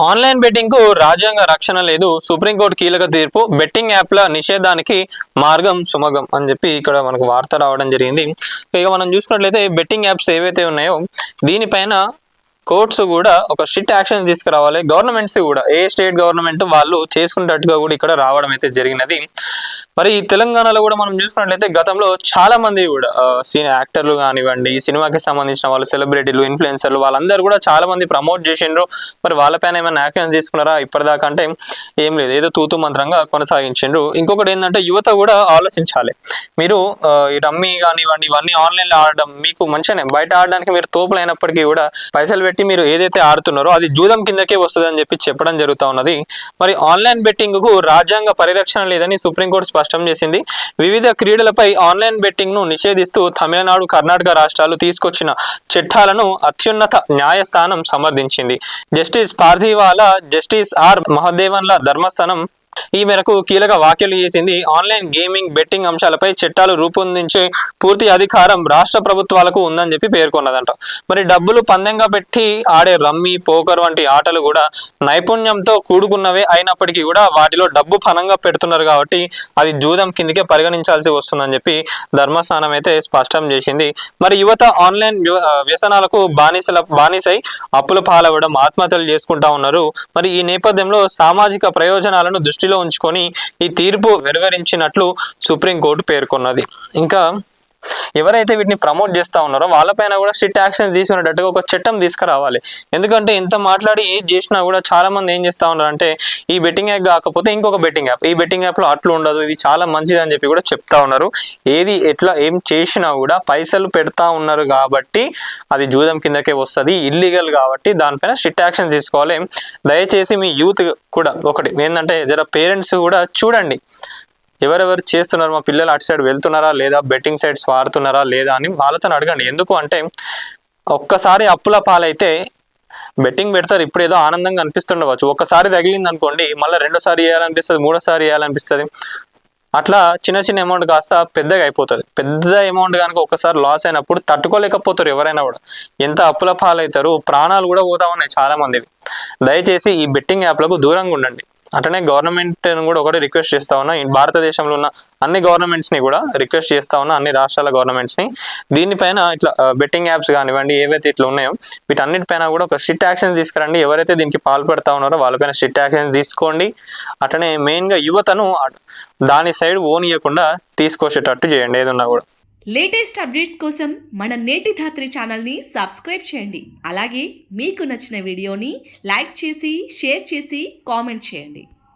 Online betting కు రాజ్యాంగ రక్షణ లేదు, సుప్రీంకోర్టు కీలక తీర్పు, బెట్టింగ్ యాప్ల నిషేధానికి మార్గం సుమగం అని చెప్పి ఇక్కడ మనకు వార్త రావడం జరిగింది. ఇక మనం చూసుకున్నట్లయితే బెట్టింగ్ యాప్స్ ఏవైతే ఉన్నాయో దీనిపైన కోర్ట్స్ కూడా ఒక స్ట్రిక్ట్ యాక్షన్ తీసుకురావాలి. గవర్నమెంట్స్ కూడా ఏ స్టేట్ గవర్నమెంట్ వాళ్ళు చేసుకున్నట్టుగా కూడా ఇక్కడ రావడం అయితే జరిగినది. మరి తెలంగాణలో కూడా మనం చూసుకున్నట్లయితే గతంలో చాలా మంది కూడా యాక్టర్లు కానివ్వండి, సినిమాకి సంబంధించిన వాళ్ళు, సెలబ్రిటీలు, ఇన్ఫ్లుయెన్సర్లు వాళ్ళందరూ కూడా చాలా మంది ప్రమోట్ చేసిండ్రు. మరి వాళ్ళపైన ఏమైనా యాక్షన్ తీసుకున్నారా ఇప్పటిదాకా అంటే ఏం లేదు, ఏదో తూతు మంత్రంగా కొనసాగించిండ్రు. ఇంకొకటి ఏంటంటే యువత కూడా ఆలోచించాలి. మీరు ఈ రమ్మీ కానివ్వండి ఇవన్నీ ఆన్లైన్లో ఆడడం మీకు మంచిగానే, బయట ఆడడానికి మీరు తోపులైనప్పటికీ కూడా పైసలు పెట్టి మీరు ఏదైతే ఆడుతున్నారో అది జూదం కిందకే వస్తుంది అని చెప్పి చెప్పడం జరుగుతూ ఉన్నది. మరి ఆన్లైన్ బెట్టింగ్ కు రాజ్యాంగ పరిరక్షణ లేదని సుప్రీంకోర్టు స్పష్టం చేసింది. వివిధ క్రీడలపై ఆన్లైన్ బెట్టింగ్ ను నిషేధిస్తూ తమిళనాడు, కర్ణాటక రాష్ట్రాలు తీసుకొచ్చిన చట్టాలను అత్యున్నత న్యాయస్థానం సమర్థించింది. జస్టిస్ పార్థివాలా, జస్టిస్ ఆర్ మహదేవన్ల ధర్మస్థానం ఈ మేరకు కీలక వ్యాఖ్యలు చేసింది. ఆన్లైన్ గేమింగ్, బెట్టింగ్ అంశాలపై చట్టాలు రూపొందించే పూర్తి అధికారం రాష్ట్ర ప్రభుత్వాలకు ఉందని చెప్పి పేర్కొన్నదంట. మరి డబ్బులు పందెంగా పెట్టి ఆడే రమ్మీ, పోకర్ వంటి ఆటలు కూడా నైపుణ్యంతో కూడుకున్నవే అయినప్పటికీ కూడా వాటిలో డబ్బు పనంగా పెడుతున్నారు కాబట్టి అది జూదం కిందకే పరిగణించాల్సి వస్తుందని చెప్పి ధర్మస్థానం అయితే స్పష్టం చేసింది. మరి యువత ఆన్లైన్ వ్యసనాలకు బానిసై అప్పుల పాలవ్వడం, ఆత్మహత్యలు చేసుకుంటా ఉన్నారు. మరి ఈ నేపథ్యంలో సామాజిక ప్రయోజనాలను దృష్టిలో ఉంచుకొని ఈ తీర్పు వెలువరించినట్లు సుప్రీంకోర్టు పేర్కొన్నది. ఇంకా ఎవరైతే వీటిని ప్రమోట్ చేస్తూ ఉన్నారో వాళ్ళపైన కూడా స్ట్రిక్ట్ యాక్షన్ తీసుకునేటట్టుగా ఒక చట్టం తీసుకురావాలి. ఎందుకంటే ఎంత మాట్లాడి ఏది చేసినా కూడా చాలా మంది ఏం చేస్తూ ఉన్నారంటే ఈ బెట్టింగ్ యాప్ కాకపోతే ఇంకొక బెట్టింగ్ యాప్, ఈ బెట్టింగ్ యాప్లో అట్లు ఉండదు, ఇది చాలా మంచిది అని చెప్పి కూడా చెప్తా ఉన్నారు. ఏది ఎట్లా ఏం చేసినా కూడా పైసలు పెడతా ఉన్నారు కాబట్టి అది జూదం కిందకే వస్తుంది, ఇల్లీగల్ కాబట్టి దానిపైన స్ట్రిక్ట్ యాక్షన్ తీసుకోవాలి. దయచేసి మీ యూత్ కూడా ఒకటి ఏంటంటే జర పేరెంట్స్ కూడా చూడండి ఎవరెవరు చేస్తున్నారు, మా పిల్లలు అటు సైడ్ వెళ్తున్నారా లేదా, బెట్టింగ్ సైట్స్ వాడుతున్నారా లేదా అని వాళ్ళతో అడగండి. ఎందుకు అంటే ఒక్కసారి అప్పుల పాలైతే బెట్టింగ్ పెడతారు, ఇప్పుడు ఏదో ఆనందంగా అనిపిస్తుండవచ్చు, ఒక్కసారి తగిలింది అనుకోండి మళ్ళీ రెండోసారి వేయాలనిపిస్తుంది, మూడోసారి వేయాలనిపిస్తుంది. అట్లా చిన్న చిన్న అమౌంట్ కాస్త పెద్దగా అయిపోతుంది. పెద్ద అమౌంట్ కనుక ఒక్కసారి లాస్ అయినప్పుడు తట్టుకోలేకపోతారు ఎవరైనా కూడా, ఎంత అప్పుల పాలవుతారు, ప్రాణాలు కూడా పోతా ఉన్నాయి చాలా మందివి. దయచేసి ఈ బెట్టింగ్ యాప్లకు దూరంగా ఉండండి. అట్లనే గవర్నమెంట్ కూడా ఒకటి రిక్వెస్ట్ చేస్తా ఉన్నా, భారతదేశంలో ఉన్న అన్ని గవర్నమెంట్స్ని కూడా రిక్వెస్ట్ చేస్తా ఉన్నా, అన్ని రాష్ట్రాల గవర్నమెంట్స్ని దీనిపైన ఇట్లా బెట్టింగ్ యాప్స్ కానివ్వండి ఏవైతే ఇట్లా ఉన్నాయో వీటన్నిటిపైన కూడా ఒక స్ట్రిక్ట్ యాక్షన్ తీసుకురండి. ఎవరైతే దీనికి పాల్పడతా ఉన్నారో వాళ్ళపైన స్ట్రిక్ట్ యాక్షన్ తీసుకోండి. అట్లనే మెయిన్గా యువతను దాని సైడ్ ఓనియకుండా తీసుకొచ్చేటట్టు చేయండి ఏదన్నా కూడా. లేటెస్ట్ అప్డేట్స్ కోసం మన నేటి ధాత్రి ఛానల్ని సబ్స్క్రైబ్ చేయండి. అలాగే మీకు నచ్చిన వీడియోని లైక్ చేసి, షేర్ చేసి, కామెంట్ చేయండి.